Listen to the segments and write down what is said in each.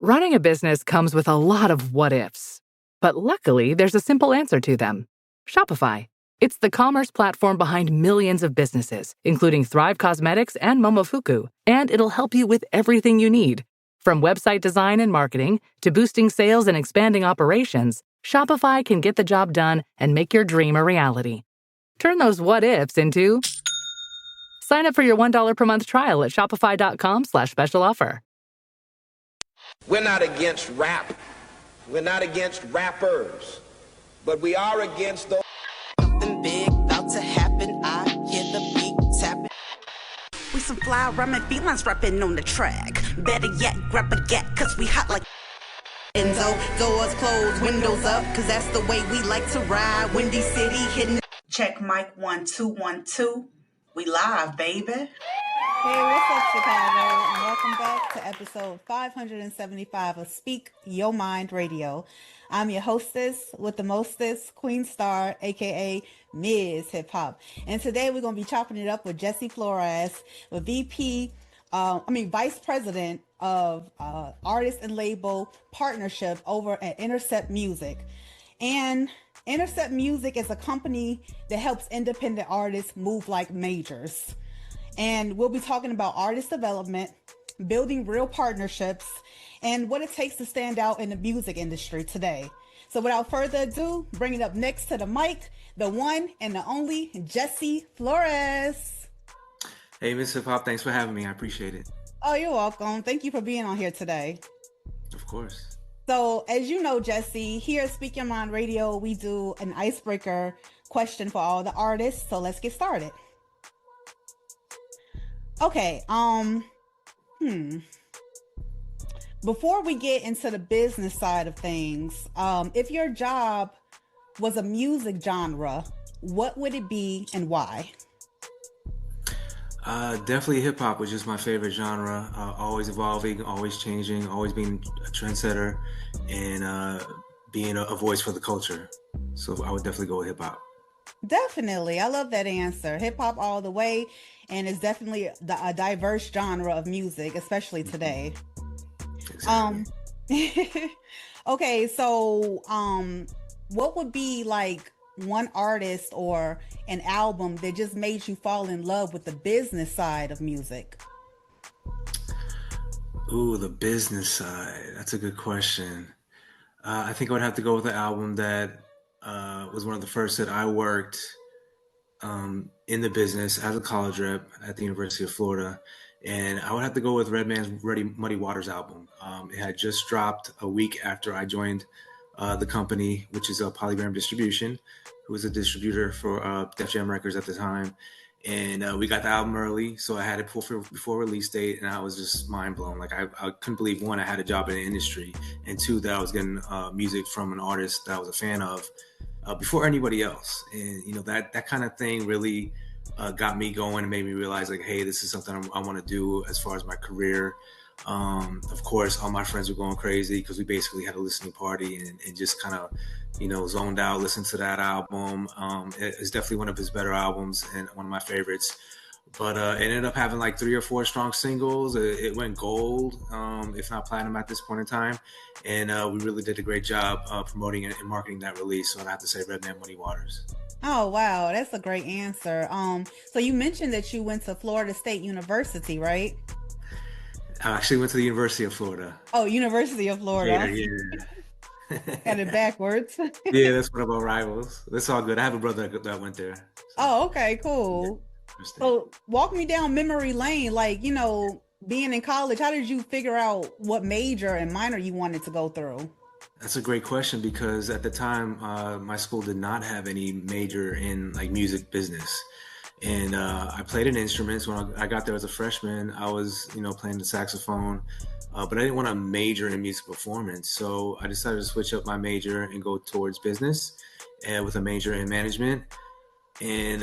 Running a business comes with a lot of what ifs, but luckily there's a simple answer to them. Shopify. It's the commerce platform behind millions of businesses, including Thrive Cosmetics and Momofuku, and it'll help you with everything you need. From website design and marketing to boosting sales and expanding operations, Shopify can get the job done and make your dream a reality. Turn those what ifs into... Sign up for your $1 per month trial at shopify.com/special offer. We're not against rap. We're not against rappers. But we are against those. Something big about to happen. I hear the beat tapping. We some fly rhyming felines rapping on the track. Better yet, grab a gat, cause we hot like Enzo. Doors closed, windows up, cause that's the way we like to ride. Windy City hitting. Check mic 1 2 1 2. We live, baby. Hey, what's up, Chicago? And welcome back to episode 575 of Speak Your Mind Radio. I'm your hostess with the mostest, Queen Star, aka MzHipHop. And today we're going to be chopping it up with Jesse Flores, the Vice President of Artist and Label Partnership over at Intercept Music. And Intercept Music is a company that helps independent artists move like majors. And we'll be talking about artist development, building real partnerships, and what it takes to stand out in the music industry today. So without further ado, bringing up next to the mic, the one and the only Jesse Flores. Hey, MzHipHop, thanks for having me. I appreciate it. Oh, you're welcome. Thank you for being on here today. Of course. So as you know, Jesse, here at Speak Your Mind Radio, we do an icebreaker question for all the artists. So let's get started. Okay, before we get into the business side of things, if your job was a music genre, what would it be and why? Definitely hip hop, which is my favorite genre. Always evolving, always changing, always being a trendsetter, and being a voice for the culture. So I would definitely go with hip hop. Definitely. I love that answer. Hip hop all the way. And it's definitely a diverse genre of music, especially today. Exactly. Okay. So, what would be like one artist or an album that just made you fall in love with the business side of music? Ooh, the business side. That's a good question. I think I would have to go with the album that was one of the first that I worked in the business as a college rep at the University of Florida. And I would have to go with Redman's Muddy Waters album. It had just dropped a week after I joined the company, which is a Polygram Distribution, who was a distributor for Def Jam Records at the time. And we got the album early, so I had it before release date, and I was just mind blown. Like I couldn't believe, one, I had a job in the industry, and two, that I was getting music from an artist that I was a fan of before anybody else. And you know, that kind of thing really got me going and made me realize, like, hey, this is something I want to do as far as my career. Of course, all my friends were going crazy because we basically had a listening party and just kind of, you know, zoned out, listened to that album. It's definitely one of his better albums and one of my favorites. But it ended up having like 3 or 4 strong singles. It went gold, if not platinum at this point in time. And we really did a great job promoting and marketing that release. So I'd have to say Redman Muddy Waters. Oh, wow. That's a great answer. So you mentioned that you went to Florida State University, right? I actually went to the University of Florida. Oh, University of Florida. Yeah. Got it backwards. Yeah, that's one of our rivals. That's all good. I have a brother that went there. So. Oh, okay, cool. Yeah, so walk me down memory lane. Like, you know, being in college, how did you figure out what major and minor you wanted to go through? That's a great question, because at the time, my school did not have any major in like music business. And I played an instrument. So when I got there as a freshman, I was, you know, playing the saxophone, but I didn't want to major in music performance. So I decided to switch up my major and go towards business, and with a major in management. And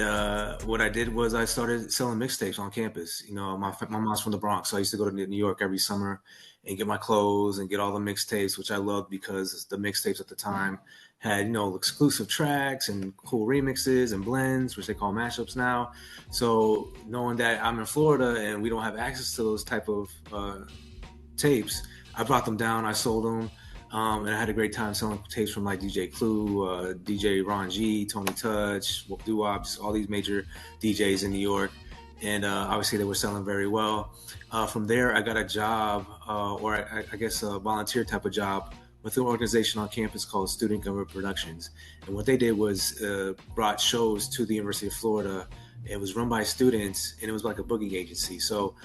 what I did was I started selling mixtapes on campus. You know, my mom's from the Bronx, so I used to go to New York every summer and get my clothes and get all the mixtapes, which I loved because the mixtapes at the time had, you know, exclusive tracks and cool remixes and blends, which they call mashups now. So knowing that I'm in Florida and we don't have access to those type of tapes, I brought them down, I sold them, and I had a great time selling tapes from like DJ Clue, DJ Ron G, Tony Touch, Doo-Wops, all these major DJs in New York. And obviously they were selling very well. From there, I got a job, or I guess a volunteer type of job with an organization on campus called Student Government Productions. And what they did was brought shows to the University of Florida. It was run by students, and it was like a booking agency. So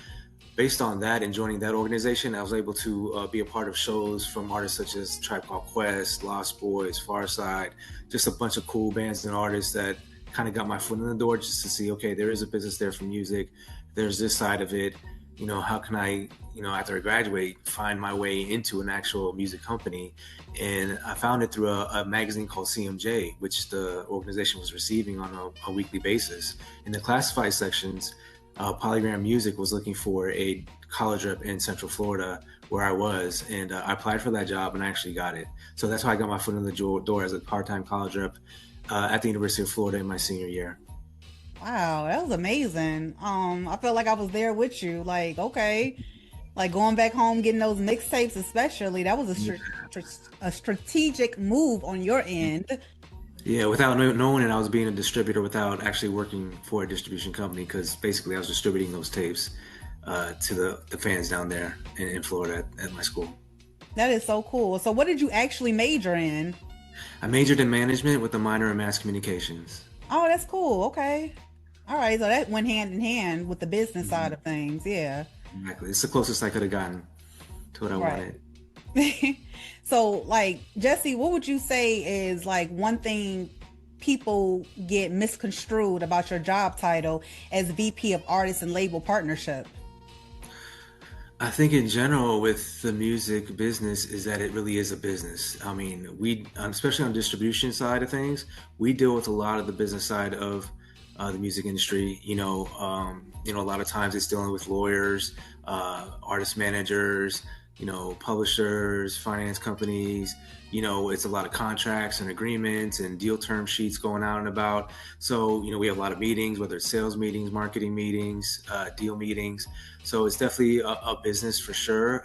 based on that and joining that organization, I was able to be a part of shows from artists such as Tribe Called Quest, Lost Boys, Farside, just a bunch of cool bands and artists that kind of got my foot in the door just to see, okay, there is a business there for music. There's this side of it. You know, how can I, you know, after I graduate, find my way into an actual music company? And I found it through a magazine called CMJ, which the organization was receiving on a weekly basis. In the classified sections, Polygram Music was looking for a college rep in Central Florida where I was, and I applied for that job and I actually got it. So that's how I got my foot in the door as a part-time college rep at the University of Florida in my senior year. Wow, that was amazing. I felt like I was there with you. Like, okay, like going back home, getting those mixtapes, especially, that was a strategic move on your end. Yeah, without knowing it, I was being a distributor without actually working for a distribution company, because basically I was distributing those tapes to the fans down there in Florida at my school. That is so cool. So what did you actually major in? I majored in management with a minor in mass communications. Oh, that's cool. Okay. All right. So that went hand in hand with the business side of things. Yeah. Exactly. It's the closest I could have gotten to what I wanted. So, like, Jesse, what would you say is like one thing people get misconstrued about your job title as VP of Artist and Label Partnership? I think in general with the music business is that it really is a business. I mean, especially on distribution side of things, we deal with a lot of the business side of the music industry. You know, a lot of times it's dealing with lawyers, artist managers, you know, publishers, finance companies. You know, it's a lot of contracts and agreements and deal term sheets going out and about. So, you know, we have a lot of meetings, whether it's sales meetings, marketing meetings, deal meetings. So it's definitely a business for sure.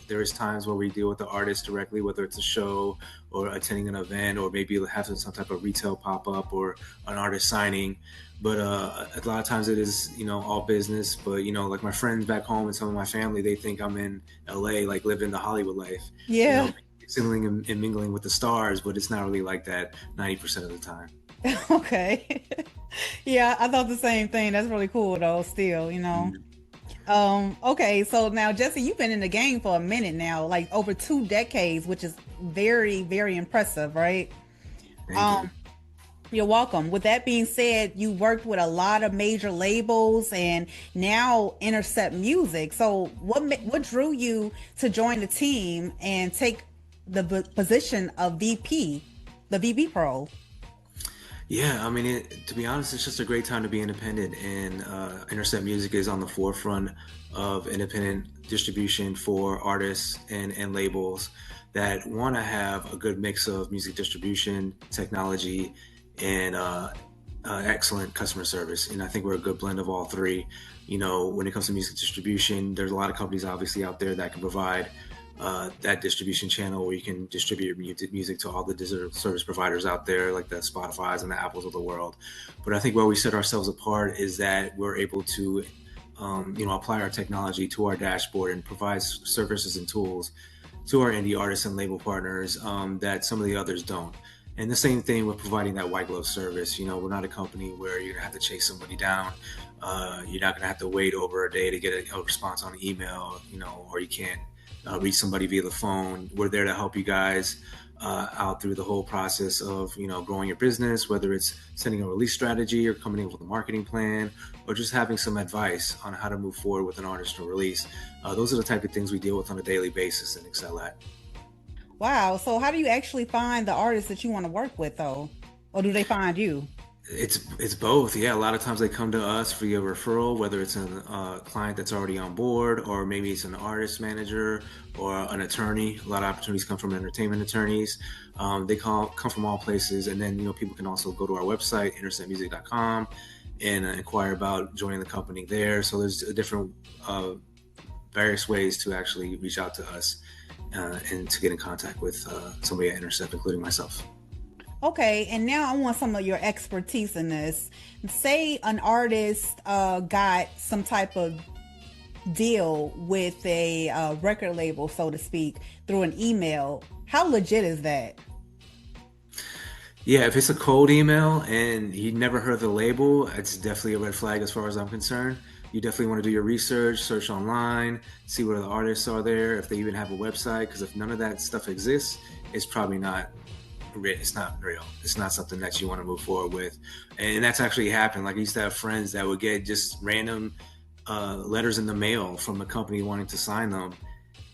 There is times where we deal with the artist directly, whether it's a show or attending an event, or maybe having some type of retail pop-up or an artist signing. But a lot of times it is, you know, all business. But, you know, like my friends back home and some of my family, they think I'm in LA, like living the Hollywood life. Yeah. You know, mingling and mingling with the stars, but it's not really like that 90% of the time. Okay. Yeah, I thought the same thing. That's really cool though, still, you know. Okay, so now Jesse, you've been in the game for a minute now, like over 2 decades, which is very, very impressive, right? Thank you. You're welcome. With that being said, you worked with a lot of major labels and now Intercept Music. So what drew you to join the team and take the position of VP, the VP Pro? Yeah, I mean, to be honest, it's just a great time to be independent, and Intercept Music is on the forefront of independent distribution for artists and labels that want to have a good mix of music distribution, technology, and excellent customer service. And I think we're a good blend of all three. You know, when it comes to music distribution, there's a lot of companies obviously out there that can provide that distribution channel where you can distribute music to all the digital service providers out there, like the Spotifys and the Apples of the world. But I think where we set ourselves apart is that we're able to, apply our technology to our dashboard and provide services and tools to our indie artists and label partners that some of the others don't. And the same thing with providing that white glove service. You know, we're not a company where you're gonna have to chase somebody down. You're not gonna have to wait over a day to get a response on email, you know, or you can't reach somebody via the phone. We're there to help you guys out through the whole process of, you know, growing your business, whether it's setting a release strategy or coming up with a marketing plan, or just having some advice on how to move forward with an artist or release. Those are the type of things we deal with on a daily basis and excel at. Wow. So how do you actually find the artists that you want to work with though? Or do they find you? It's both. Yeah, a lot of times they come to us via referral, whether it's a client that's already on board, or maybe it's an artist manager or an attorney. A lot of opportunities come from entertainment attorneys. They come from all places, and then, you know, people can also go to our website, interceptmusic.com, and inquire about joining the company there. So there's different various ways to actually reach out to us and to get in contact with somebody at Intercept, including myself. Okay, and now I want some of your expertise in this. Say an artist got some type of deal with a record label, so to speak, through an email. How legit is that? Yeah, if it's a cold email and you never heard of the label, it's definitely a red flag as far as I'm concerned. You definitely want to do your research, search online, see where the artists are there, if they even have a website, because if none of that stuff exists, it's probably not real. It's not real. It's not something that you want to move forward with. And that's actually happened. Like I used to have friends that would get just random letters in the mail from a company wanting to sign them.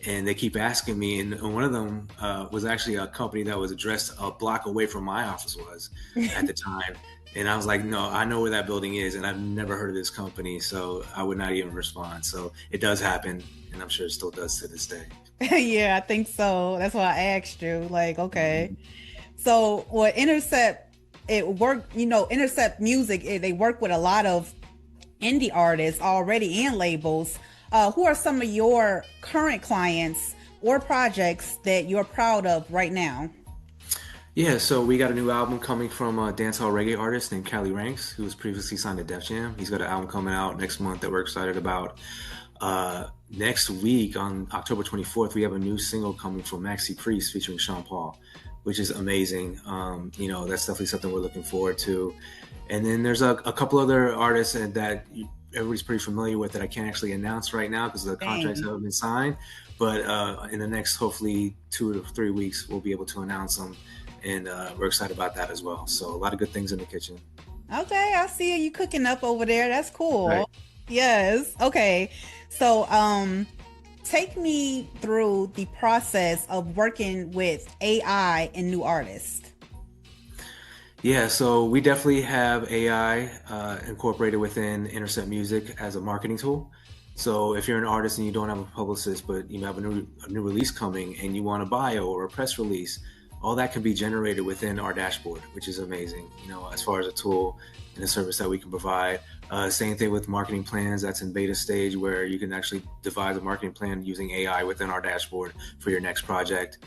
And they keep asking me, and one of them was actually a company that was addressed a block away from my office was at the time. And I was like, no, I know where that building is, and I've never heard of this company, so I would not even respond. So it does happen, and I'm sure it still does to this day. Yeah, I think so. That's why I asked you. Like, okay. So, well, Intercept, Intercept Music, they work with a lot of indie artists already and labels. Who are some of your current clients or projects that you're proud of right now? Yeah, so we got a new album coming from a dancehall reggae artist named Cali Ranks, who was previously signed to Def Jam. He's got an album coming out next month that we're excited about. Next week, on October 24th, we have a new single coming from Maxi Priest featuring Sean Paul, which is amazing. That's definitely something we're looking forward to. And then there's a couple other artists that everybody's pretty familiar with that I can't actually announce right now because the contracts haven't been signed. But in the next, hopefully, 2 to 3 weeks, we'll be able to announce them. And we're excited about that as well. So a lot of good things in the kitchen. Okay, I see you cooking up over there. That's cool. Right. Yes. Okay. So take me through the process of working with AI and new artists. Yeah, so we definitely have AI incorporated within Intercept Music as a marketing tool. So if you're an artist and you don't have a publicist, but you have a new release coming and you want a bio or a press release, all that can be generated within our dashboard, which is amazing, as far as a tool and a service that we can provide. Same thing with marketing plans. That's in beta stage where you can actually devise a marketing plan using AI within our dashboard for your next project.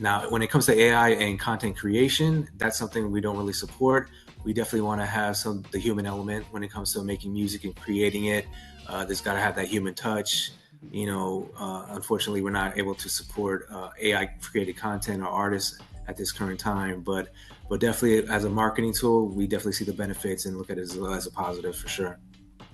Now, when it comes to AI and content creation, that's something we don't really support. We definitely want to have the human element when it comes to making music and creating it. There's got to have that human touch. Unfortunately, we're not able to support AI created content or artists at this current time, but definitely as a marketing tool, we definitely see the benefits and look at it as a positive for sure.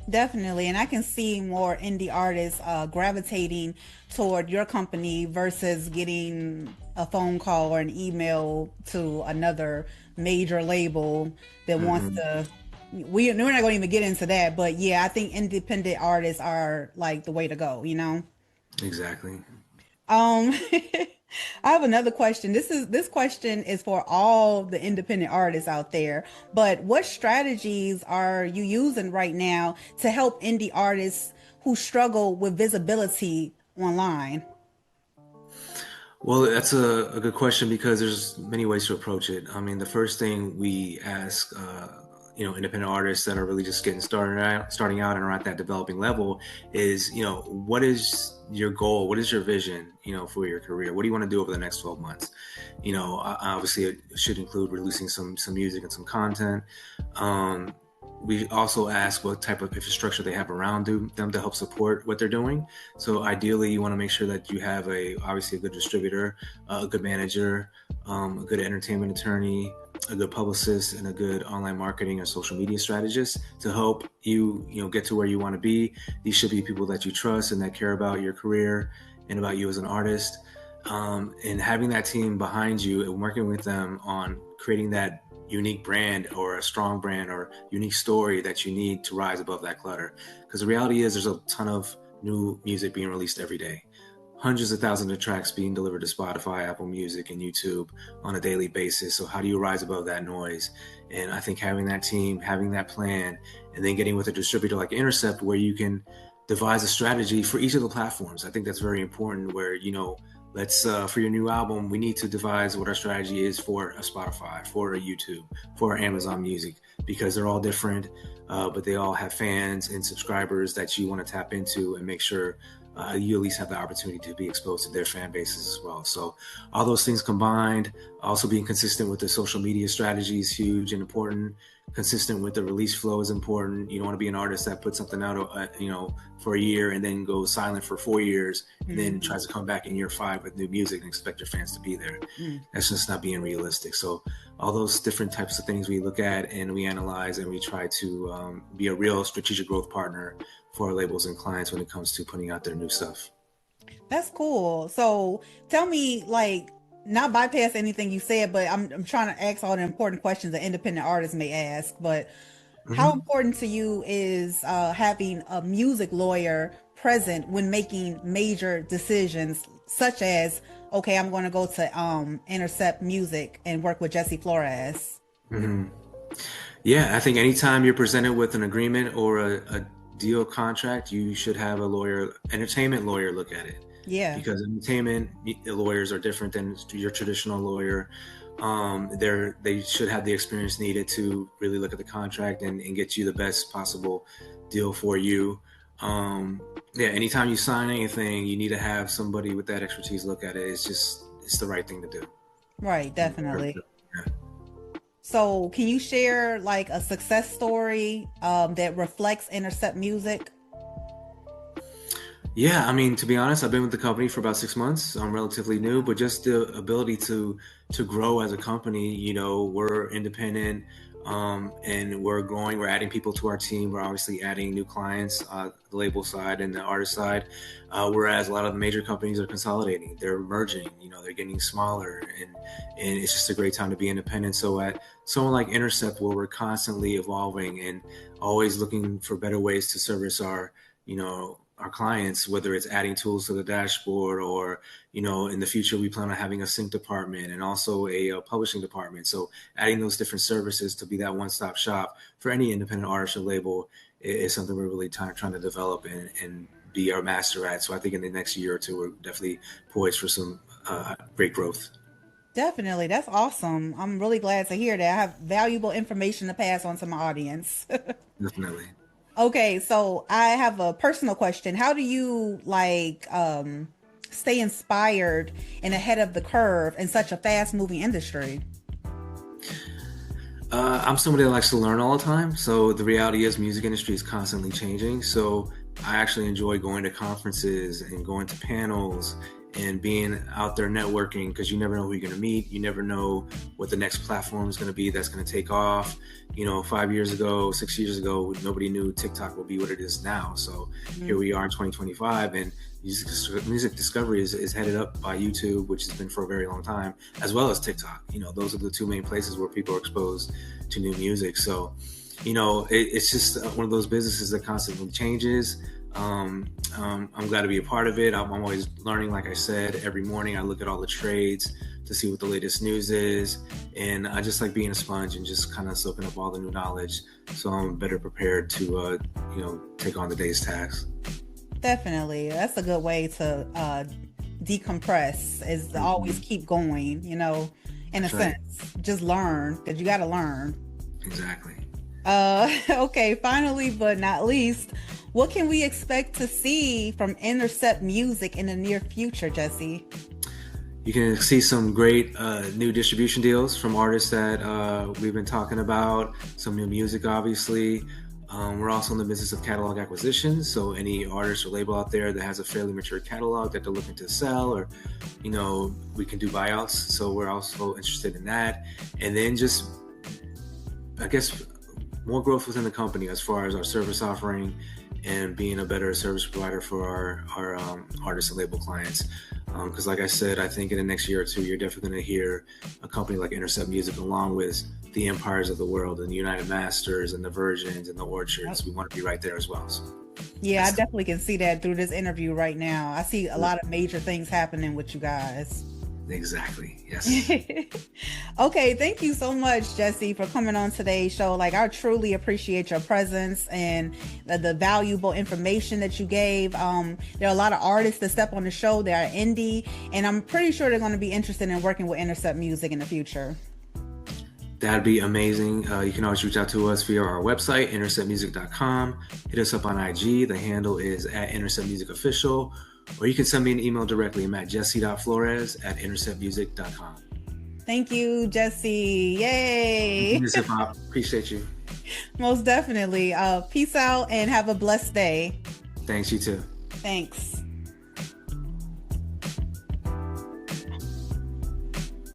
Definitely. And I can see more indie artists gravitating toward your company versus getting a phone call or an email to another major label that wants to. We're not going to even get into that, but yeah, I think independent artists are like the way to go, Exactly. I have another question. This question is for all the independent artists out there, but what strategies are you using right now to help indie artists who struggle with visibility online? Well, that's a good question because there's many ways to approach it. I mean, the first thing we ask, independent artists that are really just getting starting out and are at that developing level is, what is your goal? What is your vision, for your career? What do you want to do over the next 12 months? Obviously it should include releasing some music and some content. We also ask what type of infrastructure they have around them to help support what they're doing. So ideally, you want to make sure that you have obviously a good distributor, a good manager, a good entertainment attorney, a good publicist, and a good online marketing or social media strategist to help you, get to where you want to be. These should be people that you trust and that care about your career and about you as an artist. And having that team behind you and working with them on creating that unique brand or a strong brand or unique story that you need to rise above that clutter. Because the reality is there's a ton of new music being released every day. Hundreds of thousands of tracks being delivered to Spotify, Apple Music, and YouTube on a daily basis. So how do you rise above that noise? And I think having that team, having that plan, and then getting with a distributor like Intercept where you can devise a strategy for each of the platforms. I think that's very important where, let's for your new album, we need to devise what our strategy is for a Spotify, for a YouTube, for Amazon Music, because they're all different, but they all have fans and subscribers that you want to tap into and make sure you at least have the opportunity to be exposed to their fan bases as well. So all those things combined, also being consistent with the social media strategy is huge and important. Consistent with the release flow is important. You don't want to be an artist that puts something out, for a year and then goes silent for 4 years and then tries to come back in year 5 with new music and expect your fans to be there. That's just not being realistic. So all those different types of things we look at and we analyze, and we try to be a real strategic growth partner for our labels and clients when it comes to putting out their new stuff. That's cool. So tell me, like, not bypass anything you said, but I'm trying to ask all the important questions that independent artists may ask. But how important to you is having a music lawyer present when making major decisions, such as, okay, I'm going to go to Intercept Music and work with Jesse Flores? Yeah, I think anytime you're presented with an agreement or a deal contract, you should have a entertainment lawyer look at it. Yeah. Because entertainment lawyers are different than your traditional lawyer. They should have the experience needed to really look at the contract and get you the best possible deal for you. Anytime you sign anything, you need to have somebody with that expertise look at it. It's the right thing to do. Right, definitely. Yeah. So can you share like a success story that reflects Intercept Music? Yeah, I mean, to be honest, I've been with the company for about 6 months. I'm relatively new, but just the ability to grow as a company, we're independent, and we're growing. We're adding people to our team. We're obviously adding new clients, the label side and the artist side. Whereas a lot of the major companies are consolidating. They're merging. They're getting smaller, and it's just a great time to be independent. So at someone like Intercept, where we're constantly evolving and always looking for better ways to service our clients, whether it's adding tools to the dashboard or, in the future, we plan on having a sync department and also a publishing department. So adding those different services to be that one-stop shop for any independent artist or label is something we're really trying to develop and be our master at. So I think in the next year or two, we're definitely poised for some great growth. Definitely. That's awesome. I'm really glad to hear that. I have valuable information to pass on to my audience. Definitely. Okay, so I have a personal question. How do you stay inspired and ahead of the curve in such a fast-moving industry? I'm somebody that likes to learn all the time. So the reality is music industry is constantly changing. So I actually enjoy going to conferences and going to panels and being out there networking, because you never know who you're going to meet. You never know what the next platform is going to be that's going to take off. 5 years ago, 6 years ago, nobody knew TikTok would be what it is now. So here we are in 2025, and music discovery is headed up by YouTube, which has been for a very long time, as well as TikTok. Those are the two main places where people are exposed to new music. So, it's just one of those businesses that constantly changes. I'm glad to be a part of it. I'm always learning. Like I said, every morning I look at all the trades to see what the latest news is, and I just like being a sponge and just kind of soaking up all the new knowledge, so I'm better prepared to take on the day's tasks. Definitely. That's a good way to decompress, is to always keep going, in a sense. Just learn, because you got to learn. Exactly. Okay, finally but not least, what can we expect to see from Intercept Music in the near future, Jesse? You can see some great new distribution deals from artists that we've been talking about, some new music, obviously. We're also in the business of catalog acquisition. So any artist or label out there that has a fairly mature catalog that they're looking to sell, or, we can do buyouts. So we're also interested in that. And then just, I guess, more growth within the company as far as our service offering and being a better service provider for our artists and label clients. Because like I said, I think in the next year or two, you're definitely going to hear a company like Intercept Music, along with the Empires of the world and the United Masters and the Virgins and the Orchards. We want to be right there as well. So, yeah, I definitely can see that through this interview right now. I see a lot of major things happening with you guys. Exactly. Yes. Okay. Thank you so much, Jesse, for coming on today's show. I truly appreciate your presence and the valuable information that you gave. There are a lot of artists that step on the show that are indie, and I'm pretty sure they're going to be interested in working with Intercept Music in the future. That'd be amazing. You can always reach out to us via our website, interceptmusic.com. Hit us up on IG. The handle is at interceptmusicofficial. Or you can send me an email directly. I'm at jesse.flores@interceptmusic.com. Thank you, Jesse. Yay. MzHipHop. Appreciate you. Most definitely. Peace out and have a blessed day. Thanks, you too. Thanks.